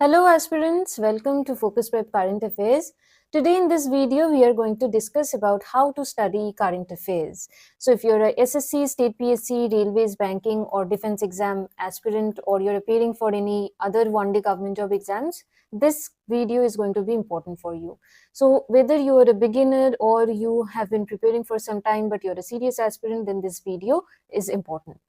Hello aspirants, welcome to FocusPrep Current Affairs. Today in this video, we are going to discuss about how to study current affairs. So if you're a SSC, State PSC, Railways, Banking or Defense exam aspirant, or you're appearing for any other one-day government job exams, this video is going to be important for you. So whether you are a beginner or you have been preparing for some time but you're a serious aspirant, then this video is important.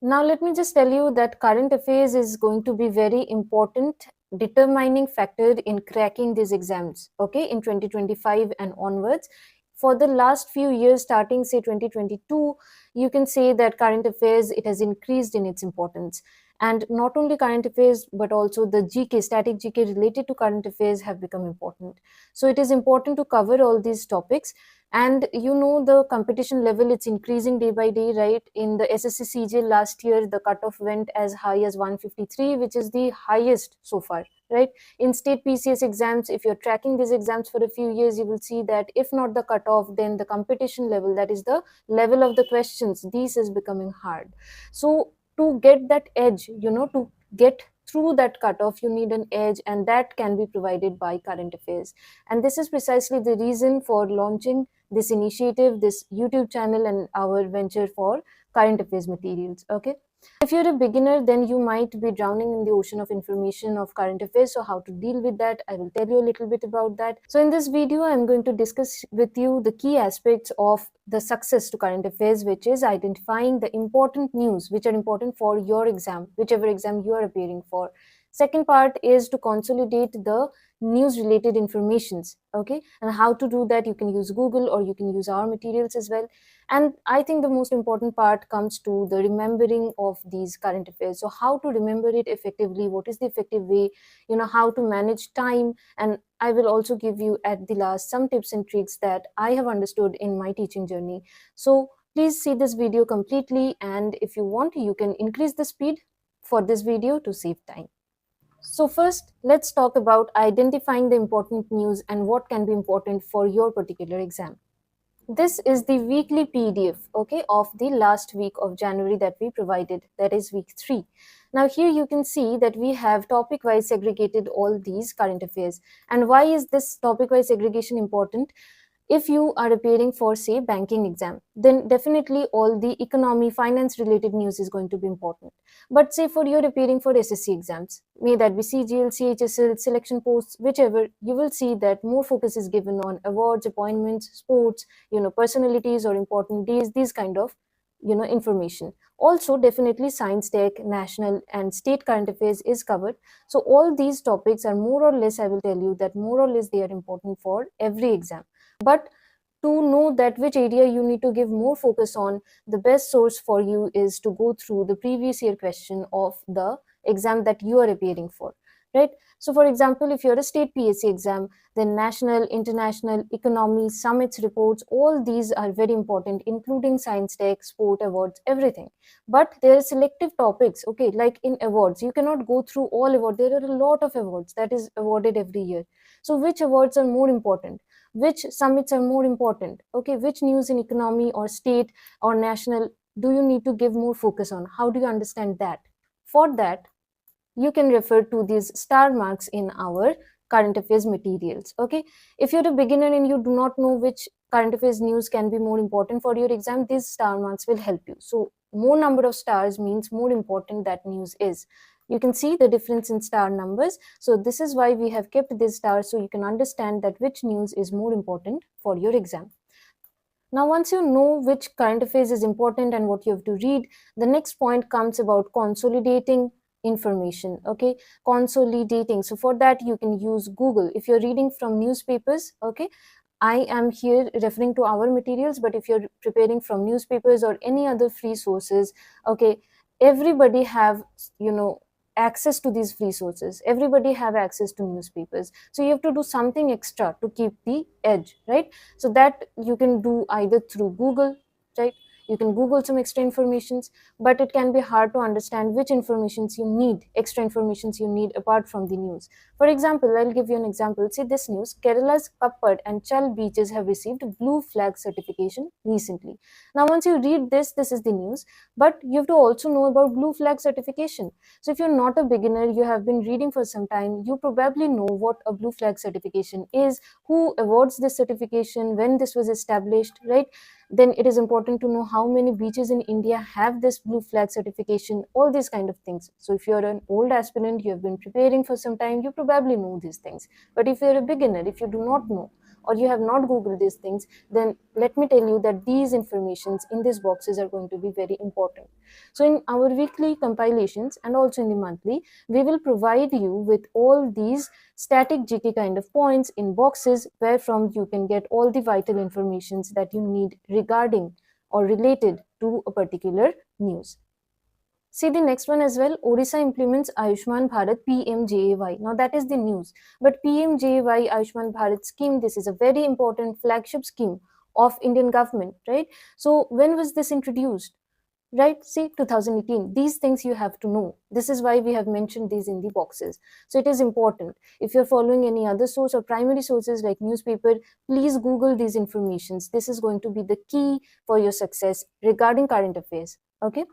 Now let me just tell you that current affairs is going to be very important determining factor in cracking these exams, okay, in 2025 and onwards. For the last few years, starting say 2022, you can say that current affairs, it has increased in its importance. And not only current affairs, but also the GK, static GK related to current affairs have become important. So it is important to cover all these topics. And you know, the competition level, it's increasing day by day, right? In the SSC CGL last year, the cutoff went as high as 153, which is the highest so far, right? In state PCS exams, if you're tracking these exams for a few years, you will see that if not the cutoff, then the competition level, that is the level of the questions, this is becoming hard. So to get that edge, to get through that cutoff, you need an edge, and that can be provided by current affairs. And this is precisely the reason for launching this initiative, this YouTube channel, and our venture for current affairs materials. Okay. If you're a beginner, then you might be drowning in the ocean of information of current affairs. So how to deal with that, I will tell you a little bit about that. So in this video, I'm going to discuss with you the key aspects of the success to current affairs, which is identifying the important news which are important for your exam, whichever exam you are appearing for. Second part is to consolidate the news related informations, okay, and how to do that. You can use Google or you can use our materials as well. And I think the most important part comes to the remembering of these current affairs. So how to remember it effectively, what is the effective way, how to manage time. And I will also give you at the last some tips and tricks that I have understood in my teaching journey. So please see this video completely, and if you want, you can increase the speed for this video to save time. So first, let's talk about identifying the important news and what can be important for your particular exam. This is the weekly PDF, okay, of the last week of January that we provided, that is week 3. Now here you can see that we have topic-wise segregated all these current affairs. And why is this topic-wise segregation important? If you are appearing for, say, banking exam, then definitely all the economy, finance related news is going to be important. But say for you're appearing for SSC exams, may that be CGL, CHSL, selection posts, whichever, you will see that more focus is given on awards, appointments, sports, personalities or important days, these kind of, information. Also, definitely science, tech, national and state current affairs is covered. So all these topics are more or less, I will tell you that more or less they are important for every exam. But to know that which area you need to give more focus on, the best source for you is to go through the previous year question of the exam that you are appearing for, right? So for example, if you're a state PSC exam, then national, international, economy, summits, reports, all these are very important, including science, tech, sport, awards, everything. But there are selective topics, okay, like in awards, you cannot go through all awards. There are a lot of awards that is awarded every year. So which awards are more important? Which summits are more important? Okay, which news in economy or state or national do you need to give more focus on? How do you understand that? For that, you can refer to these star marks in our current affairs materials. Okay, if you're a beginner and you do not know which current affairs news can be more important for your exam, these star marks will help you. So more number of stars means more important that news is. You can see the difference in star numbers. So this is why we have kept this star, so you can understand that which news is more important for your exam. Now, once you know which current affairs is important and what you have to read, the next point comes about consolidating information. Okay, consolidating. So for that, you can use Google. If you're reading from newspapers, okay, I am here referring to our materials, but if you're preparing from newspapers or any other free sources, okay, everybody have, access to these free sources. Everybody have access to newspapers. So you have to do something extra to keep the edge, right? So that you can do either through Google, right? you can Google some extra informations, but it can be hard to understand which extra informations you need apart from the news. For example, I'll give you an example. See this news: Kerala's Kappad and Chal beaches have received blue flag certification recently. Now, once you read this is the news, but you have to also know about blue flag certification. So if you're not a beginner, you have been reading for some time, you probably know what a blue flag certification is, who awards this certification, when this was established, right? Then it is important to know how many beaches in India have this blue flag certification, all these kind of things. So if you're an old aspirant, you have been preparing for some time, you probably know these things. But if you're a beginner, if you do not know, or you have not Googled these things, then let me tell you that these informations in these boxes are going to be very important. So in our weekly compilations and also in the monthly, we will provide you with all these static GK kind of points in boxes where from you can get all the vital informations that you need regarding or related to a particular news. See the next one as well. Odisha implements Ayushman Bharat PMJAY. Now that is the news. But PMJAY Ayushman Bharat scheme, this is a very important flagship scheme of Indian government, right? So when was this introduced? Right, see 2018. These things you have to know. This is why we have mentioned these in the boxes. So it is important. If you're following any other source or primary sources like newspaper, please Google these informations. This is going to be the key for your success regarding current affairs. Okay.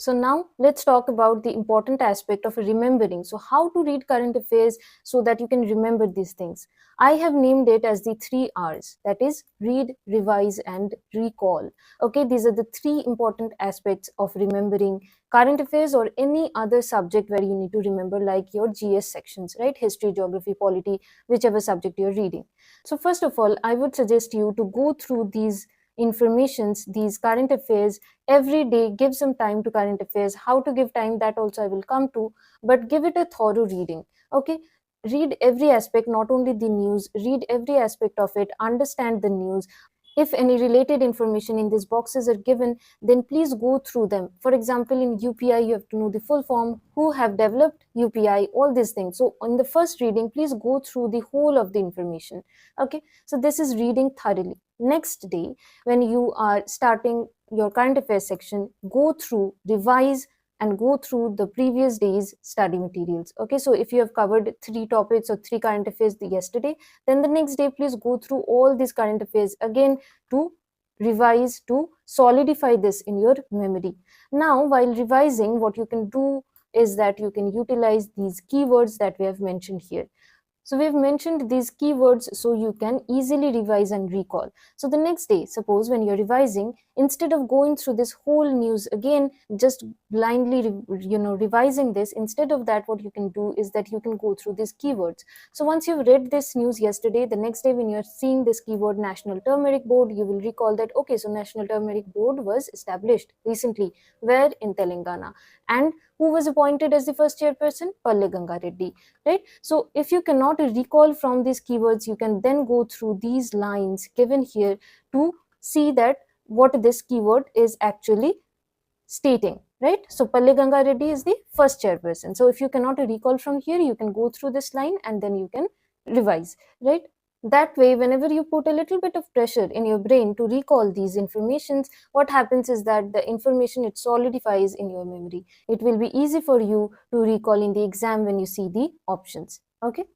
So now let's talk about the important aspect of remembering. So how to read current affairs so that you can remember these things. I have named it as the 3 R's, that is read, revise and recall. Okay, these are the 3 important aspects of remembering current affairs or any other subject where you need to remember, like your GS sections, right? History, geography, polity, whichever subject you're reading. So first of all, I would suggest you to go through these informations, these current affairs every day. Give some time to current affairs. How to give time, that also I will come to, but give it a thorough reading. Okay, read every aspect, not only the news, read every aspect of it, understand the news. If any related information in these boxes are given, then please go through them. For example, in UPI, you have to know the full form, who have developed UPI, all these things. So on the first reading, please go through the whole of the information. Okay, so this is reading thoroughly. Next day, when you are starting your current affairs section, go through, revise and go through the previous day's study materials. Okay, so if you have covered 3 topics or 3 current affairs yesterday, then the next day please go through all these current affairs again to revise, to solidify this in your memory. Now, while revising, what you can do is that you can utilize these keywords that we have mentioned here. So we've mentioned these keywords so you can easily revise and recall. So the next day, suppose when you're revising, instead of going through this whole news again, just blindly, revising this, instead of that, what you can do is that you can go through these keywords. So once you've read this news yesterday, the next day when you're seeing this keyword National Turmeric Board, you will recall that, okay, so National Turmeric Board was established recently. Where? In Telangana. And who was appointed as the first chairperson? Palle Ganga Reddy, right? So if you cannot recall from these keywords, you can then go through these lines given here to see that what this keyword is actually stating, right? So Palle Ganga Reddy is the first chairperson. So if you cannot recall from here, you can go through this line and then you can revise, right? That way, whenever you put a little bit of pressure in your brain to recall these informations, what happens is that the information, it solidifies in your memory. It will be easy for you to recall in the exam when you see the options. Okay.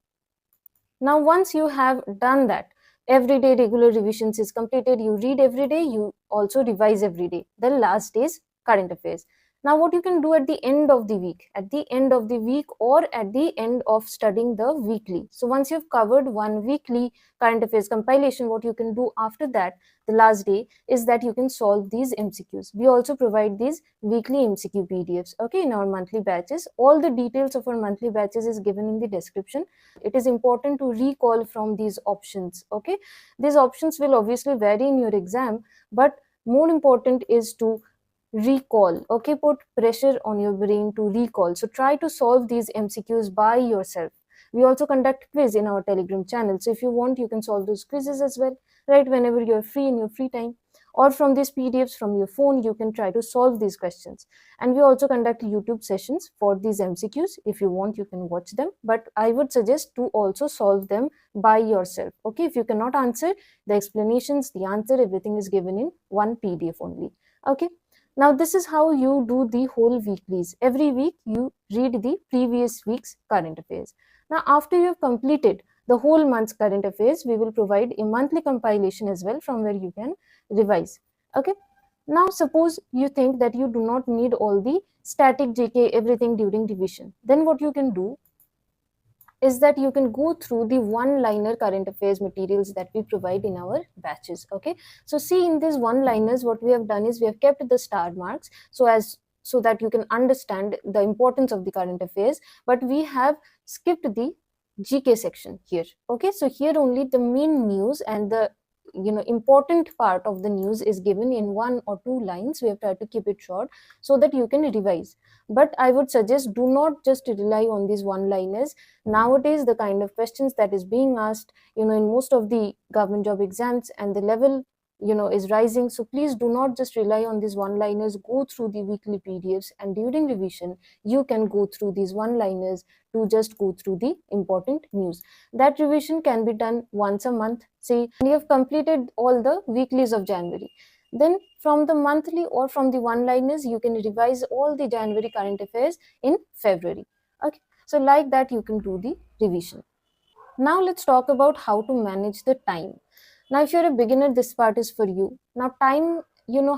Now, once you have done that, everyday regular revisions is completed. You read every day, you also revise every day. The last day's current affairs. Now, what you can do at the end of the week, or at the end of studying the weekly. So once you've covered one weekly current affairs compilation, what you can do after that, the last day, is that you can solve these MCQs. We also provide these weekly MCQ PDFs, okay, in our monthly batches. All the details of our monthly batches is given in the description. It is important to recall from these options, okay. These options will obviously vary in your exam, but more important is to recall, okay. Put pressure on your brain to recall. So try to solve these MCQs by yourself. We also conduct quiz in our Telegram channel. So if you want, you can solve those quizzes as well, right, whenever you're free in your free time. or from these PDFs from your phone, you can try to solve these questions. And we also conduct YouTube sessions for these MCQs. If you want, you can watch them, but I would suggest to also solve them by yourself. Okay, if you cannot answer, the explanations, the answer, everything is given in one PDF only. Okay, now this is how you do the whole weeklies. Every week you read the previous week's current affairs. Now after you have completed the whole month's current affairs, we will provide a monthly compilation as well from where you can revise. Okay, now suppose you think that you do not need all the static JK everything during revision, then what you can do is that you can go through the one-liner current affairs materials that we provide in our batches. Okay, so see, in these one-liners what we have done is we have kept the star marks so that you can understand the importance of the current affairs, but we have skipped the GK section here. Okay, so here only the main news and the important part of the news is given in 1 or 2 lines. We have tried to keep it short so that you can revise, but I would suggest do not just rely on these one liners. Nowadays the kind of questions that is being asked in most of the government job exams, and the level is rising, so please do not just rely on these one liners. Go through the weekly PDFs, and during revision you can go through these one liners to just go through the important news. That revision can be done once a month. Say you have completed all the weeklies of January, then from the monthly or from the one liners you can revise all the January current affairs in February. Okay, so like that you can do the revision. Now let's talk about how to manage the time. Now if you're a beginner, this part is for you. Now time,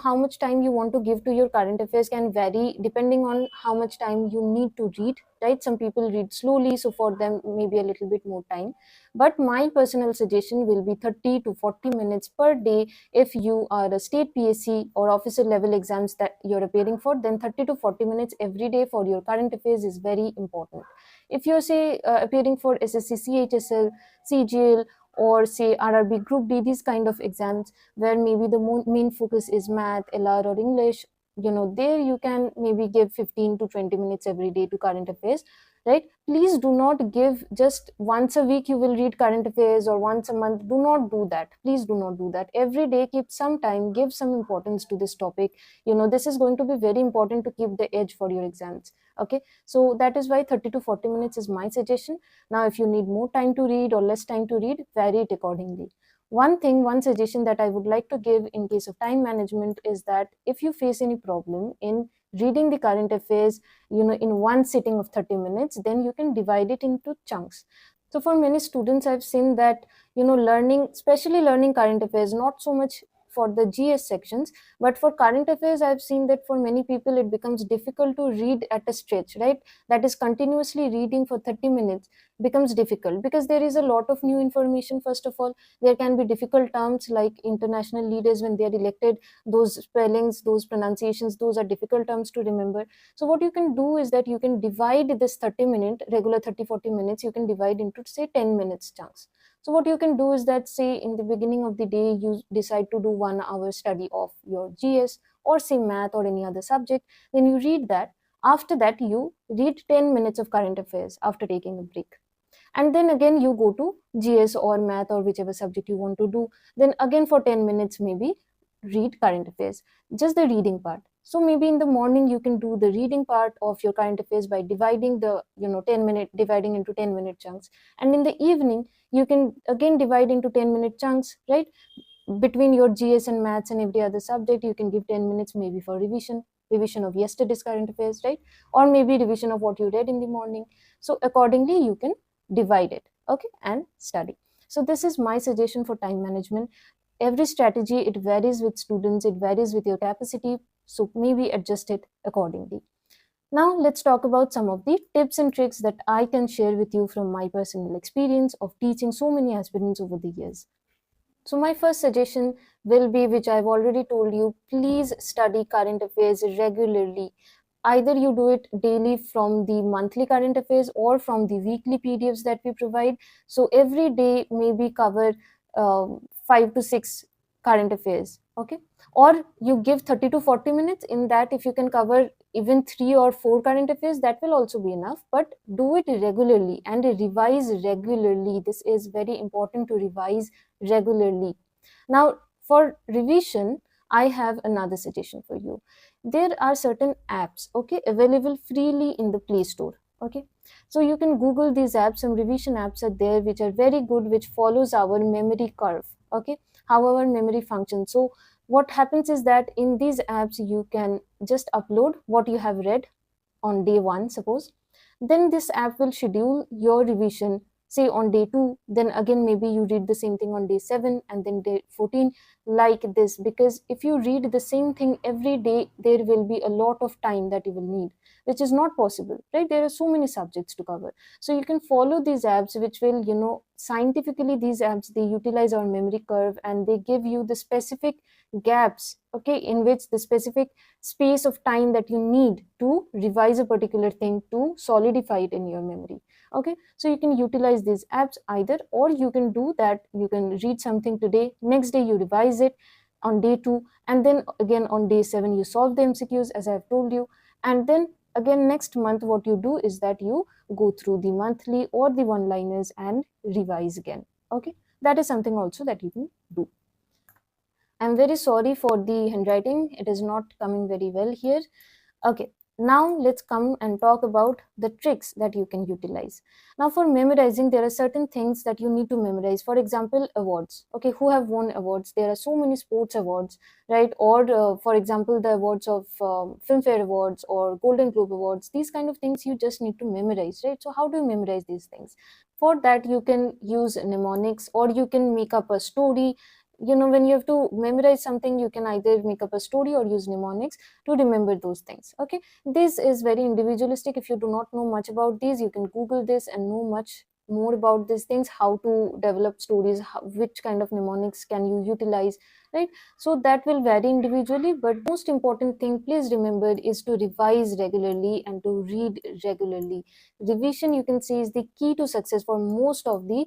how much time you want to give to your current affairs can vary depending on how much time you need to read, right? Some people read slowly, so for them maybe a little bit more time, but my personal suggestion will be 30 to 40 minutes per day. If you are a state PSC or officer level exams that you're appearing for, then 30 to 40 minutes every day for your current affairs is very important. If you're say appearing for SSC CHSL, CGL, or say RRB Group D, these kind of exams where maybe the main focus is math, LR, or English, there you can maybe give 15 to 20 minutes every day to current affairs, right? Please do not give just once a week you will read current affairs, or once a month. Do not do that. Please do not do that. Every day keep some time, give some importance to this topic. This is going to be very important to keep the edge for your exams. Okay, so that is why 30 to 40 minutes is my suggestion. Now if you need more time to read or less time to read, vary it accordingly. One suggestion that I would like to give in case of time management is that if you face any problem in reading the current affairs in one sitting of 30 minutes, then you can divide it into chunks. So for many students, I've seen that especially learning current affairs, not so much for the GS sections, but for current affairs, I've seen that for many people it becomes difficult to read at a stretch, right? That is, continuously reading for 30 minutes becomes difficult because there is a lot of new information. First of all, there can be difficult terms like international leaders when they are elected. Those spellings, those pronunciations, those are difficult terms to remember. So what you can do is that you can divide this 30-minute, regular 30-40 minutes, you can divide into say 10 minutes chunks. So what you can do is that, say in the beginning of the day, you decide to do 1 hour study of your GS or say math or any other subject, then you read that. After that, you read 10 minutes of current affairs after taking a break. And then again, you go to GS or math or whichever subject you want to do. Then again for 10 minutes, maybe read current affairs, just the reading part. So maybe in the morning, you can do the reading part of your current affairs by dividing the, 10-minute, dividing into 10-minute chunks. And in the evening, you can again divide into 10-minute chunks, right? Between your GS and maths and every other subject, you can give 10 minutes maybe for revision of yesterday's current affairs, right? Or maybe revision of what you read in the morning. So accordingly, you can divide it, okay, and study. So this is my suggestion for time management. Every strategy, it varies with students, it varies with your capacity, so maybe adjust it accordingly. Now let's talk about some of the tips and tricks that I can share with you from my personal experience of teaching so many aspirants over the years. So my first suggestion will be, which I've already told you, please study current affairs regularly. Either you do it daily from the monthly current affairs or from the weekly PDFs that we provide. So every day maybe cover 5 to 6 current affairs, okay? Or you give 30 to 40 minutes. In that, if you can cover even 3 or 4 current affairs, that will also be enough. But do it regularly and revise regularly. This is very important, to revise regularly. Now for revision, I have another suggestion for you. There are certain apps, okay, available freely in the Play Store. Okay, so you can Google these apps. Some revision apps are there which are very good, which follows our memory curve. Okay, how our memory functions. So what happens is that in these apps you can just upload what you have read on day 1, suppose. Then this app will schedule your revision, say on day 2, then again maybe you read the same thing on day 7, and then day 14, like this. Because if you read the same thing every day, there will be a lot of time that you will need, which is not possible, right? There are so many subjects to cover. So you can follow these apps which will, scientifically, these apps, they utilize our memory curve, and they give you the specific gaps, okay, in which the specific space of time that you need to revise a particular thing to solidify it in your memory. Okay, so you can utilize these apps either, or you can do that, you can read something today, next day you revise it on day 2, and then again on day 7 you solve the MCQs as I have told you, and then again next month what you do is that you go through the monthly or the one liners and revise again. Okay, that is something also that you can do. I'm very sorry for the handwriting, it is not coming very well here. Okay, now let's come and talk about the tricks that you can utilize. Now for memorizing, there are certain things that you need to memorize. For example, awards. Okay, who have won awards? There are so many sports awards, right? Or for example, the awards of Filmfare Awards or Golden Globe Awards. These kind of things you just need to memorize, right? So how do you memorize these things? For that, you can use mnemonics, or you can make up a story. When you have to memorize something, you can either make up a story or use mnemonics to remember those things. Okay, this is very individualistic. If you do not know much about these, you can Google this and know much more about these things, how to develop stories, which kind of mnemonics can you utilize, right? So that will vary individually, but most important thing, please remember, is to revise regularly and to read regularly. Revision, you can say, is the key to success for most of the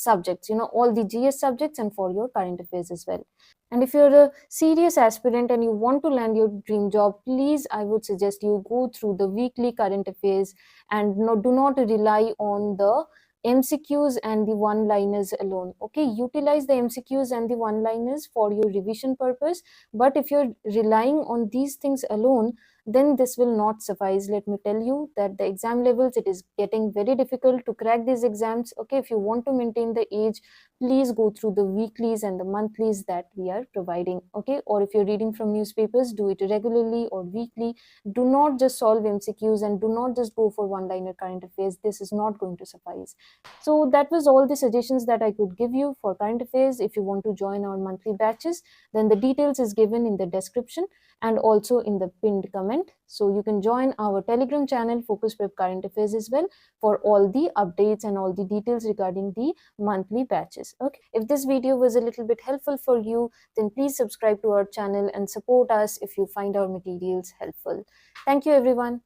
subjects, all the GS subjects, and for your current affairs as well. And if you're a serious aspirant and you want to land your dream job, please, I would suggest you go through the weekly current affairs, and do not rely on the MCQs and the one-liners alone. Okay, utilize the MCQs and the one-liners for your revision purpose, but if you're relying on these things alone, then this will not suffice. Let me tell you that the exam levels, it is getting very difficult to crack these exams. Okay, if you want to maintain the age, please go through the weeklies and the monthlies that we are providing. Okay, or if you're reading from newspapers, do it regularly or weekly. Do not just solve MCQs, and do not just go for one-liner current affairs. This is not going to suffice. So that was all the suggestions that I could give you for current affairs. If you want to join our monthly batches, then the details is given in the description and also in the pinned comment. So you can join our Telegram channel, FocusPrep Current Affairs, as well, for all the updates and all the details regarding the monthly batches. Okay, if this video was a little bit helpful for you, then please subscribe to our channel and support us if you find our materials helpful. Thank you, everyone.